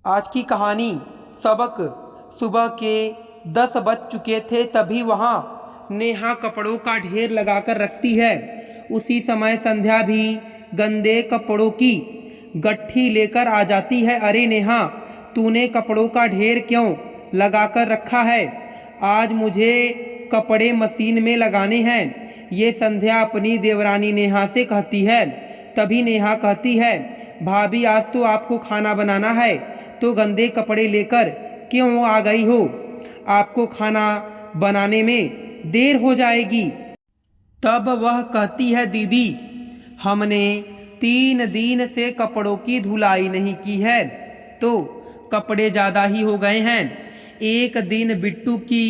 आज की कहानी। सबक। सुबह के 10 बज चुके थे तभी वहाँ नेहा कपड़ों का ढेर लगाकर रखती है। उसी समय संध्या भी गंदे कपड़ों की गट्ठी लेकर आ जाती है। अरे नेहा, तूने कपड़ों का ढेर क्यों लगाकर रखा है? आज मुझे कपड़े मशीन में लगाने हैं, ये संध्या अपनी देवरानी नेहा से कहती है। तभी नेहा कहती है, भाभी आज तो आपको खाना बनाना है, तो गंदे कपड़े लेकर क्यों आ गई हो? आपको खाना बनाने में देर हो जाएगी। तब वह कहती है, दीदी हमने 3 दिन से कपड़ों की धुलाई नहीं की है, तो कपड़े ज़्यादा ही हो गए हैं। एक दिन बिट्टू की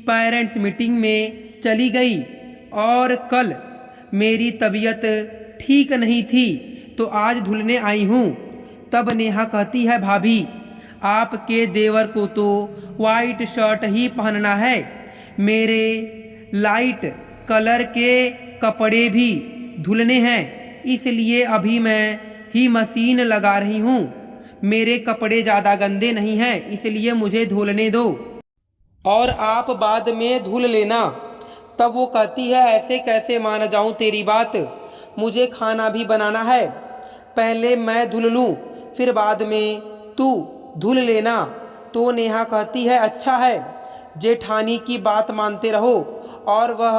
पेरेंट्स मीटिंग में चली गई और कल मेरी तबीयत ठीक नहीं थी, तो आज धुलने आई हूँ। तब नेहा कहती है, भाभी आपके देवर को तो वाइट शर्ट ही पहनना है, मेरे लाइट कलर के कपड़े भी धुलने हैं, इसलिए अभी मैं ही मशीन लगा रही हूँ। मेरे कपड़े ज़्यादा गंदे नहीं हैं, इसलिए मुझे धुलने दो और आप बाद में धुल लेना। तब वो कहती है, ऐसे कैसे मान जाऊँ तेरी बात, मुझे खाना भी बनाना है, पहले मैं धुल लूँ फिर बाद में तू धुल लेना। तो नेहा कहती है, अच्छा है, जेठानी की बात मानते रहो। और वह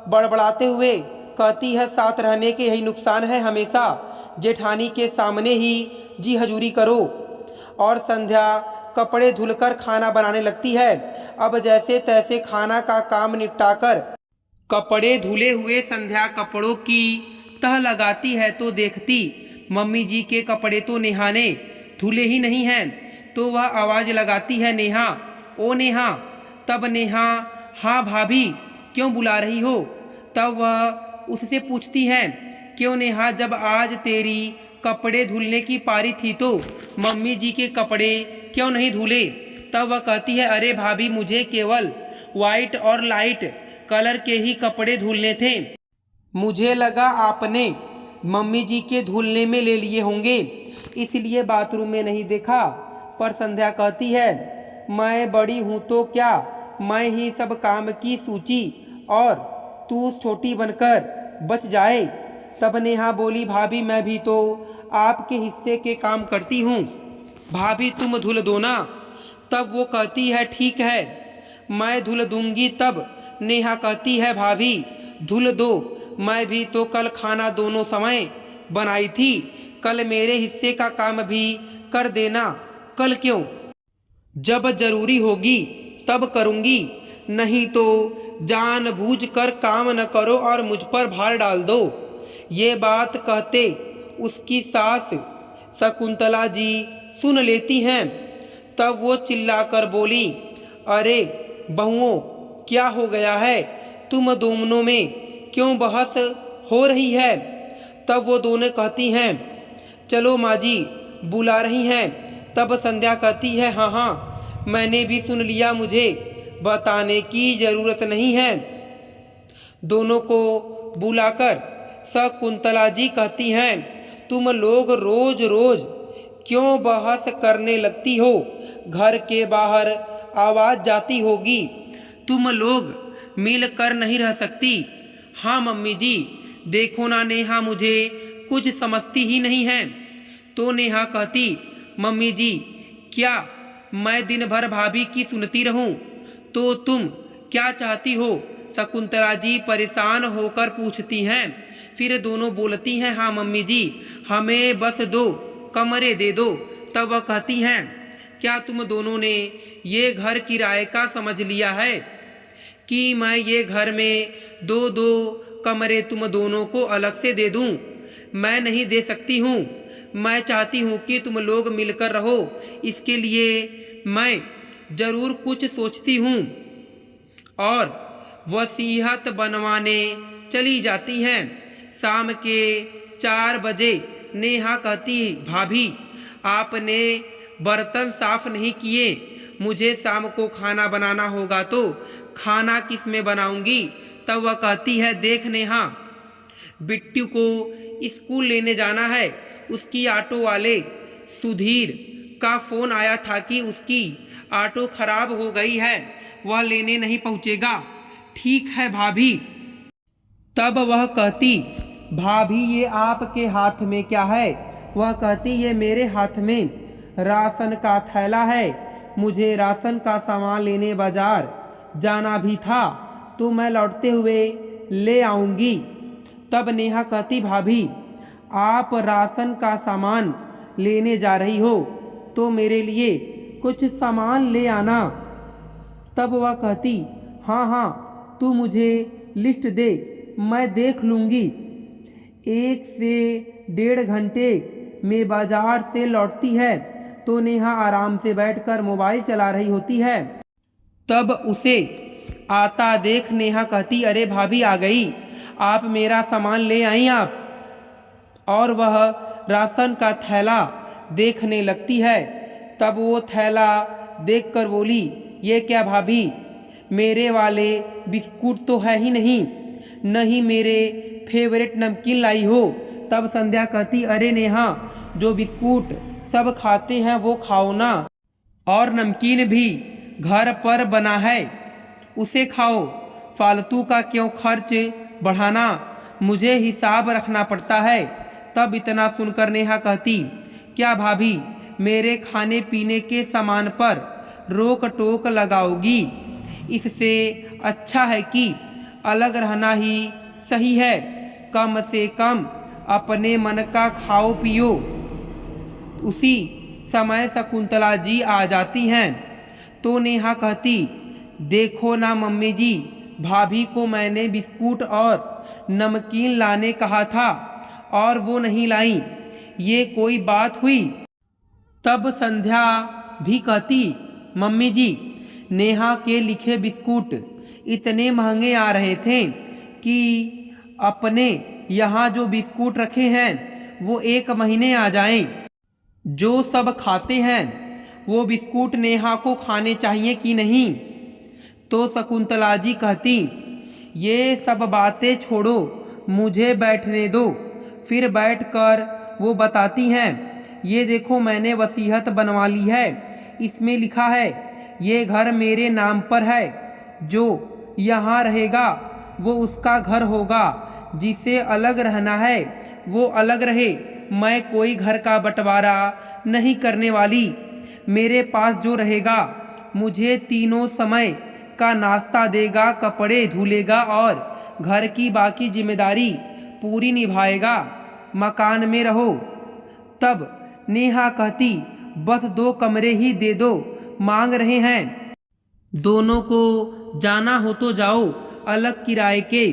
बड़बड़ाते हुए कहती है, साथ रहने के यही नुकसान है, हमेशा जेठानी के सामने ही जी हजूरी करो। और संध्या कपड़े धुलकर खाना बनाने लगती है। अब जैसे तैसे खाना का काम निपटाकर कपड़े धुले हुए संध्या कपड़ों की तह लगाती है तो देखती मम्मी जी के कपड़े तो नेहा ने धुले ही नहीं हैं। तो वह आवाज़ लगाती है, नेहा, ओ नेहा। तब नेहा, हाँ भाभी, क्यों बुला रही हो? तब वह उससे पूछती है, क्यों नेहा, जब आज तेरी कपड़े धुलने की पारी थी तो मम्मी जी के कपड़े क्यों नहीं धुले? तब वह कहती है, अरे भाभी, मुझे केवल वाइट और लाइट कलर के ही कपड़े धुलने थे, मुझे लगा आपने मम्मी जी के धुलने में ले लिए होंगे, इसलिए बाथरूम में नहीं देखा। पर संध्या कहती है, मैं बड़ी हूँ तो क्या, मैं ही सब काम की सूची और तू छोटी बनकर बच जाए। तब नेहा बोली, भाभी मैं भी तो आपके हिस्से के काम करती हूँ, भाभी तुम धुल दो ना। तब वो कहती है, ठीक है, मैं धुल दूंगी। तब नेहा कहती है, भाभी धुल दो, मैं भी तो कल खाना दोनों समय बनाई थी, कल मेरे हिस्से का काम भी कर देना। कल क्यों? जब जरूरी होगी तब करूँगी, नहीं तो जानबूझकर काम न करो और मुझ पर भार डाल दो। ये बात कहते उसकी सास शकुंतला जी सुन लेती हैं। तब वो चिल्लाकर बोली, अरे बहुओं, क्या हो गया है? तुम दोनों में क्यों बहस हो रही है? तब वो दोनों कहती हैं, चलो माँ जी बुला रही हैं। तब संध्या कहती है, हाँ हाँ, मैंने भी सुन लिया, मुझे बताने की ज़रूरत नहीं है। दोनों को बुलाकर शकुंतला जी कहती हैं, तुम लोग रोज रोज क्यों बहस करने लगती हो? घर के बाहर आवाज़ जाती होगी, तुम लोग मिल कर नहीं रह सकती? हाँ मम्मी जी, देखो ना नेहा मुझे कुछ समझती ही नहीं है। तो नेहा कहती, मम्मी जी, क्या मैं दिन भर भाभी की सुनती रहूं? तो तुम क्या चाहती हो? शकुंतला जी परेशान होकर पूछती हैं। फिर दोनों बोलती हैं, हाँ मम्मी जी, हमें बस 2 कमरे दे दो। तब वह कहती हैं, क्या तुम दोनों ने ये घर किराए का समझ लिया है कि मैं ये घर में 2-2 कमरे तुम दोनों को अलग से दे दूं? मैं नहीं दे सकती हूँ, मैं चाहती हूँ कि तुम लोग मिलकर रहो, इसके लिए मैं ज़रूर कुछ सोचती हूँ। और वसीयत बनवाने चली जाती हैं। शाम के 4 बजे नेहा कहती, भाभी आपने बर्तन साफ नहीं किए, मुझे शाम को खाना बनाना होगा, तो खाना किस में बनाऊंगी? तब वह कहती है, देख नेहा, बिट्टू को स्कूल लेने जाना है, उसकी ऑटो वाले सुधीर का फ़ोन आया था कि उसकी ऑटो खराब हो गई है, वह लेने नहीं पहुँचेगा। ठीक है भाभी। तब वह कहती, भाभी ये आपके हाथ में क्या है? वह कहती, ये मेरे हाथ में राशन का थैला है। मुझे राशन का सामान लेने बाजार जाना भी था, तो मैं लौटते हुए ले आऊँगी। तब नेहा कहती, भाभी आप राशन का सामान लेने जा रही हो तो मेरे लिए कुछ सामान ले आना। तब वह कहती, हाँ हाँ, तू मुझे लिस्ट दे, मैं देख लूँगी। 1 से 1.5 घंटे में बाजार से लौटती है तो नेहा आराम से बैठकर मोबाइल चला रही होती है। तब उसे आता देख नेहा कहती, अरे भाभी आ गई, आप मेरा सामान ले आई आप। और वह राशन का थैला देखने लगती है। तब वो थैला देखकर बोली, ये क्या भाभी, मेरे वाले बिस्कुट तो है ही नहीं, नहीं मेरे फेवरेट नमकीन लाई हो। तब संध्या कहती, अरे नेहा, जो बिस्कुट सब खाते हैं वो खाओ ना, और नमकीन भी घर पर बना है, उसे खाओ, फालतू का क्यों खर्च बढ़ाना, मुझे हिसाब रखना पड़ता है। तब इतना सुनकर नेहा कहती, क्या भाभी मेरे खाने पीने के सामान पर रोक टोक लगाओगी? इससे अच्छा है कि अलग रहना ही सही है, कम से कम अपने मन का खाओ पियो। उसी समय शकुंतला जी आ जाती हैं तो नेहा कहती, देखो ना मम्मी जी, भाभी को मैंने बिस्कुट और नमकीन लाने कहा था और वो नहीं लाई, ये कोई बात हुई? तब संध्या भी कहती, मम्मी जी, नेहा के लिखे बिस्कुट इतने महंगे आ रहे थे कि अपने यहाँ जो बिस्कुट रखे हैं वो 1 महीने आ जाएं। जो सब खाते हैं वो बिस्कुट नेहा को खाने चाहिए कि नहीं? तो शकुंतला जी कहती, ये सब बातें छोड़ो, मुझे बैठने दो। फिर बैठकर वो बताती हैं, ये देखो मैंने वसीयत बनवा ली है, इसमें लिखा है ये घर मेरे नाम पर है, जो यहाँ रहेगा वो उसका घर होगा, जिसे अलग रहना है वो अलग रहे, मैं कोई घर का बंटवारा नहीं करने वाली। मेरे पास जो रहेगा मुझे तीनों समय का नाश्ता देगा, कपड़े धुलेगा और घर की बाकी जिम्मेदारी पूरी निभाएगा। मकान में रहो। तब नेहा कहती, बस 2 कमरे ही दे दो, मांग रहे हैं, दोनों को जाना हो तो जाओ अलग किराए के।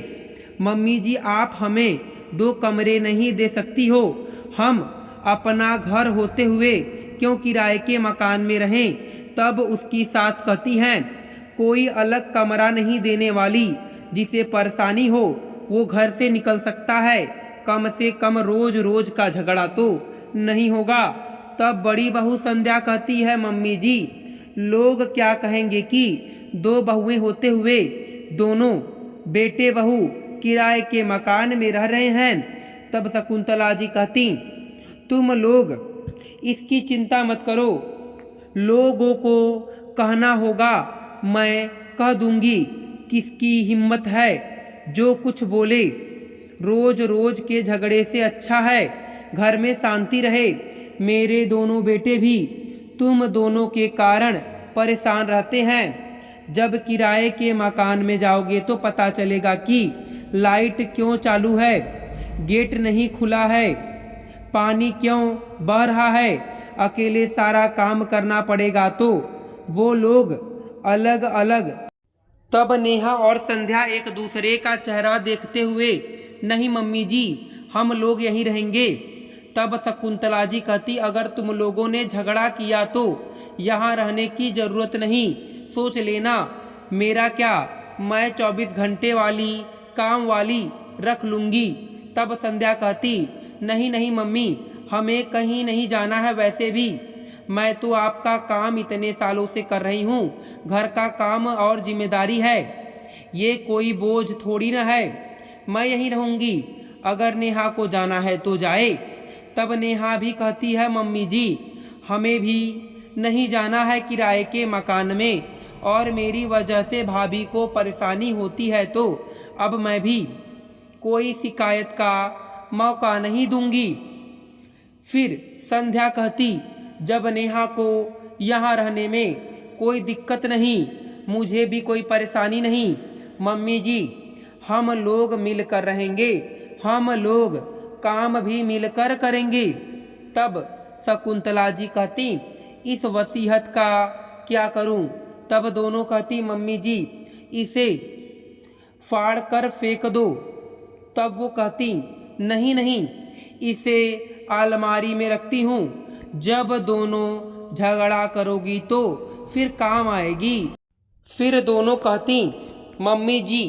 मम्मी जी आप हमें 2 कमरे नहीं दे सकती हो, हम अपना घर होते हुए क्यों किराए के मकान में रहें? तब उसकी सास कहती हैं, कोई अलग कमरा नहीं देने वाली, जिसे परेशानी हो वो घर से निकल सकता है, कम से कम रोज रोज का झगड़ा तो नहीं होगा। तब बड़ी बहू संध्या कहती है, मम्मी जी लोग क्या कहेंगे कि 2 बहुएं होते हुए दोनों बेटे बहू किराए के मकान में रह रहे हैं। तब शकुंतला जी कहती, तुम लोग इसकी चिंता मत करो, लोगों को कहना होगा, मैं कह दूंगी, किसकी हिम्मत है जो कुछ बोले, रोज रोज के झगड़े से अच्छा है घर में शांति रहे। मेरे दोनों बेटे भी तुम दोनों के कारण परेशान रहते हैं, जब किराए के मकान में जाओगे तो पता चलेगा कि लाइट क्यों चालू है, गेट नहीं खुला है, पानी क्यों बह रहा है, अकेले सारा काम करना पड़ेगा तो वो लोग अलग अलग। तब नेहा और संध्या एक दूसरे का चेहरा देखते हुए, नहीं मम्मी जी हम लोग यहीं रहेंगे। तब शकुंतला जी कहती, अगर तुम लोगों ने झगड़ा किया तो यहाँ रहने की ज़रूरत नहीं, सोच लेना मेरा क्या, मैं 24 घंटे वाली काम वाली रख लूँगी। तब संध्या कहती, नहीं नहीं मम्मी, हमें कहीं नहीं जाना है, वैसे भी मैं तो आपका काम इतने सालों से कर रही हूँ, घर का काम और जिम्मेदारी है, ये कोई बोझ थोड़ी ना है, मैं यहीं रहूँगी, अगर नेहा को जाना है तो जाए। तब नेहा भी कहती है, मम्मी जी हमें भी नहीं जाना है किराए के मकान में, और मेरी वजह से भाभी को परेशानी होती है तो अब मैं भी कोई शिकायत का मौका नहीं दूंगी। फिर संध्या कहती, जब नेहा को यहाँ रहने में कोई दिक्कत नहीं, मुझे भी कोई परेशानी नहीं, मम्मी जी हम लोग मिलकर रहेंगे, हम लोग काम भी मिलकर करेंगे। तब शकुंतला जी कहती, इस वसीयत का क्या करूं? तब दोनों कहती, मम्मी जी इसे फाड़ कर फेंक दो। तब वो कहती, नहीं नहीं, इसे अलमारी में रखती हूँ, जब दोनों झगड़ा करोगी तो फिर काम आएगी। फिर दोनों कहती, मम्मी जी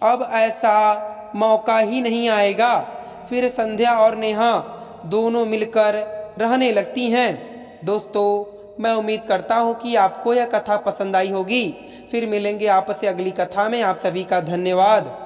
अब ऐसा मौका ही नहीं आएगा। फिर संध्या और नेहा दोनों मिलकर रहने लगती हैं। दोस्तों, मैं उम्मीद करता हूँ कि आपको यह कथा पसंद आई होगी। फिर मिलेंगे आपसे अगली कथा में। आप सभी का धन्यवाद।